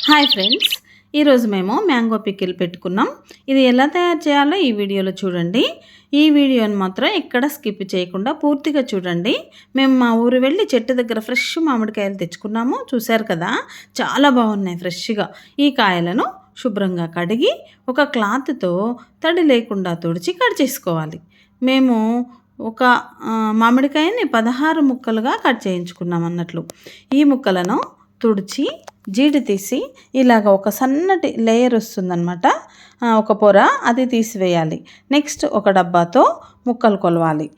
Hi friends, ఈరోజు మేము mango pickle పెట్టుకున్నాం. ఇది ఎలా తయారు చేయాలో ఈ వీడియోలో చూడండి. ఈ వీడియోని మాత్రం ఎక్కడ స్కిప్ చేయకుండా పూర్తిగా చూడండి. మేము మా ఊరు వెళ్ళి చెట్టు దగ్గర ఫ్రెష్ మామిడికాయలు తెచ్చుకున్నాము. చూశారు కదా, చాలా బాగున్నాయి ఫ్రెష్గా. ఈ కాయలను శుభ్రంగా కడిగి ఒక క్లాత్తో తడి లేకుండా తుడిచి కట్ చేసుకోవాలి. మేము ఒక మామిడికాయని 16 ముక్కలుగా కట్ చేయించుకున్నాం అన్నట్లు. ఈ ముక్కలను తుడిచి జీడి తీసి ఇలాగ ఒక సన్నటి లేయర్ వస్తుందన్నమాట, ఒక పొర, అది తీసివేయాలి. నెక్స్ట్ ఒక డబ్బాతో ముక్కలు కొలవాలి.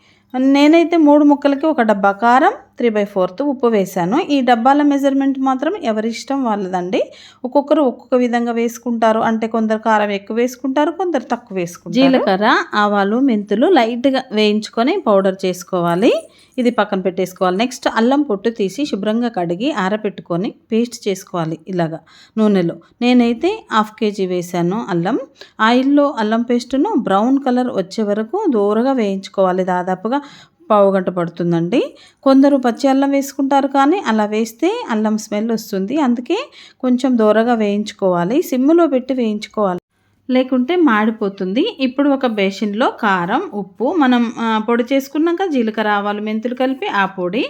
నేనైతే 3 ముక్కలకి ఒక డబ్బా కారం, 3/4 ఉప్పు వేశాను. ఈ డబ్బాల మెజర్మెంట్ మాత్రం ఎవరి ఇష్టం వాళ్ళదండి. ఒక్కొక్కరు ఒక్కొక్క విధంగా వేసుకుంటారు. అంటే కొందరు కారం ఎక్కువ వేసుకుంటారు, కొందరు తక్కువ వేసుకుంటారు. జీలకర్ర, ఆవాలు, మెంతులు లైట్గా వేయించుకొని పౌడర్ చేసుకోవాలి. ఇది పక్కన పెట్టేసుకోవాలి. నెక్స్ట్ అల్లం పొట్టు తీసి శుభ్రంగా కడిగి ఆరబెట్టుకొని పేస్ట్ చేసుకోవాలి ఇలాగా నూనెలో. నేనైతే 1/2 kg వేశాను అల్లం. ఆయిల్లో అల్లం పేస్టును బ్రౌన్ కలర్ వచ్చే వరకు దూరగా వేయించుకోవాలి. దాదాపుగా పావుగంట పడుతుందండి. కొందరు పచ్చి అల్లం వేసుకుంటారు, కానీ అలా వేస్తే అల్లం స్మెల్ వస్తుంది. అందుకే కొంచెం దూరగా వేయించుకోవాలి, సిమ్లో పెట్టి వేయించుకోవాలి, లేకుంటే మాడిపోతుంది. ఇప్పుడు ఒక బేసిన్లో కారం, ఉప్పు, మనం పొడి చేసుకున్నాక జీలకర్ర, ఆవాలు, మెంతులు కలిపి ఆ పొడి,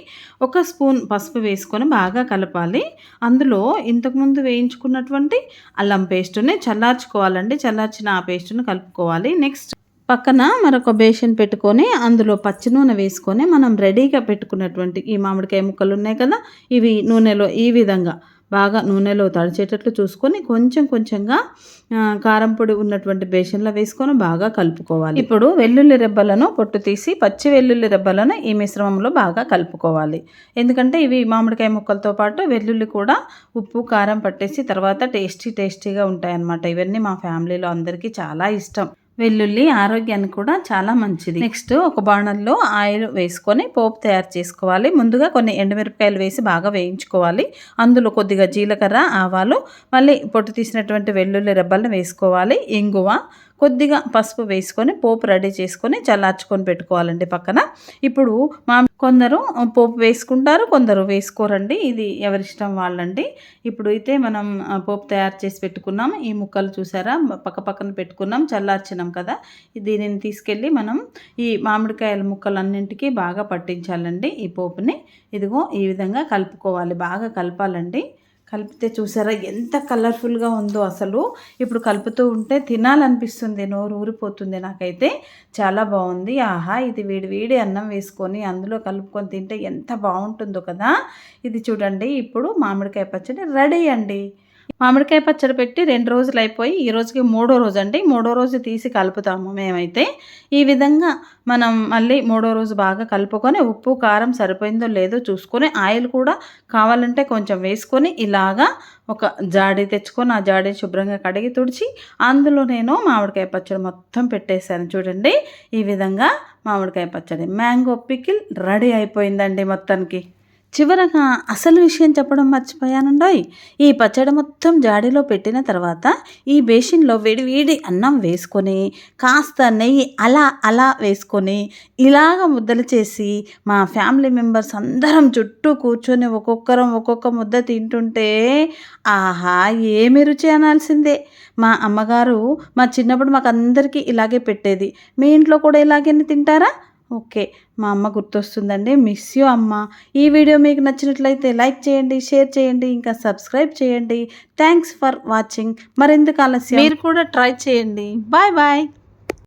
1 స్పూన్ పసుపు వేసుకొని బాగా కలపాలి. అందులో ఇంతకుముందు వేయించుకున్నటువంటి అల్లం పేస్టుని చల్లార్చుకోవాలండి. చల్లార్చిన ఆ పేస్టును కలుపుకోవాలి. నెక్స్ట్ పక్కన మరొక బేసిన్ పెట్టుకొని అందులో పచ్చి నూనె వేసుకొని మనం రెడీగా పెట్టుకున్నటువంటి ఈ మామిడికాయ ముక్కలు ఉన్నాయి కదా, ఇవి నూనెలో ఈ విధంగా బాగా నూనెలో తడిచేటట్లు చూసుకొని కొంచెం కొంచెంగా కారం పొడి ఉన్నటువంటి బేషన్లో వేసుకొని బాగా కలుపుకోవాలి. ఇప్పుడు వెల్లుల్లి రెబ్బలను పొట్టు తీసి పచ్చి వెల్లుల్లి రెబ్బలను ఈ మిశ్రమంలో బాగా కలుపుకోవాలి. ఎందుకంటే ఇవి మామిడికాయ ముక్కలతో పాటు వెల్లుల్లి కూడా ఉప్పు కారం పట్టేసి తర్వాత టేస్టీగా ఉంటాయన్నమాట. ఇవన్నీ మా ఫ్యామిలీలో అందరికీ చాలా ఇష్టం. వెల్లుల్లి ఆరోగ్యానికి కూడా చాలా మంచిది. నెక్స్ట్ ఒక బాణల్లో ఆయిల్ వేసుకొని పోపు తయారు చేసుకోవాలి. ముందుగా కొన్ని ఎండుమిరపకాయలు వేసి బాగా వేయించుకోవాలి. అందులో కొద్దిగా జీలకర్ర, ఆవాలు, మళ్ళీ పొట్టు తీసినటువంటి వెల్లుల్లి రెబ్బలను వేసుకోవాలి. ఇంగువ, కొద్దిగా పసుపు వేసుకొని పోపు రెడీ చేసుకొని చల్లార్చుకొని పెట్టుకోవాలండి పక్కన. ఇప్పుడు కొందరు పోపు వేసుకుంటారు, కొందరు వేసుకోరండి. ఇది ఎవరిష్టం వాళ్ళండి. ఇప్పుడు అయితే మనం పోపు తయారు చేసి పెట్టుకున్నాం. ఈ ముక్కలు చూసారా, పక్కన పెట్టుకున్నాం, చల్లార్చినాం కదా. దీనిని తీసుకెళ్ళి మనం ఈ మామిడికాయల ముక్కలన్నింటికీ బాగా పట్టించాలండి ఈ పోపుని. ఇదిగో ఈ విధంగా కలుపుకోవాలి, బాగా కలపాలండి. కలిపితే చూసారా ఎంత కలర్ఫుల్గా ఉందో అసలు. ఇప్పుడు కలుపుతూ ఉంటే తినాలనిపిస్తుంది, నోరు ఊరిపోతుంది నాకైతే. చాలా బాగుంది. ఆహా, ఇది వేడి అన్నం వేసుకొని అందులో కలుపుకొని తింటే ఎంత బాగుంటుందో కదా. ఇది చూడండి, ఇప్పుడు మామిడికాయ పచ్చడి రెడీ అండి. మామిడికాయ పచ్చడి పెట్టి 2 రోజులు అయిపోయి ఈ రోజుకి 3వ రోజు అండి. 3వ రోజు తీసి కలుపుతాము మేమైతే. ఈ విధంగా మనం మళ్ళీ 3వ రోజు బాగా కలుపుకొని ఉప్పు కారం సరిపోయిందో లేదో చూసుకొని ఆయిల్ కూడా కావాలంటే కొంచెం వేసుకొని ఇలాగా ఒక జాడీ తెచ్చుకొని ఆ జాడీ శుభ్రంగా కడిగి తుడిచి అందులో నేను మామిడికాయ పచ్చడి మొత్తం పెట్టేశాను. చూడండి, ఈ విధంగా మామిడికాయ పచ్చడి మ్యాంగో పికిల్ రెడీ అయిపోయిందండి మొత్తానికి. చివరగా అసలు విషయం చెప్పడం మర్చిపోయానండోయ్. ఈ పచ్చడి మొత్తం జాడీలో పెట్టిన తర్వాత ఈ బేసిన్లో వేడి అన్నం వేసుకొని కాస్త నెయ్యి అలా వేసుకొని ఇలాగ ముద్దలు చేసి మా ఫ్యామిలీ మెంబర్స్ అందరం చుట్టూ కూర్చొని ఒక్కొక్కరం ఒక్కొక్క ముద్ద తింటుంటే ఆహా, ఏమి రుచి అనాల్సిందే. మా అమ్మగారు మా చిన్నప్పుడు మాకు అందరికీ ఇలాగే పెట్టేది. మీ ఇంట్లో కూడా ఇలాగే తింటారా? ఓకే, మా అమ్మ గుర్తొస్తుందండి. మిస్ యూ అమ్మ. ఈ వీడియో మీకు నచ్చినట్లయితే లైక్ చేయండి, షేర్ చేయండి, ఇంకా సబ్స్క్రైబ్ చేయండి. Thanks for watching. మరెందుకు ఆలస్యం, మీరు కూడా ట్రై చేయండి. బాయ్.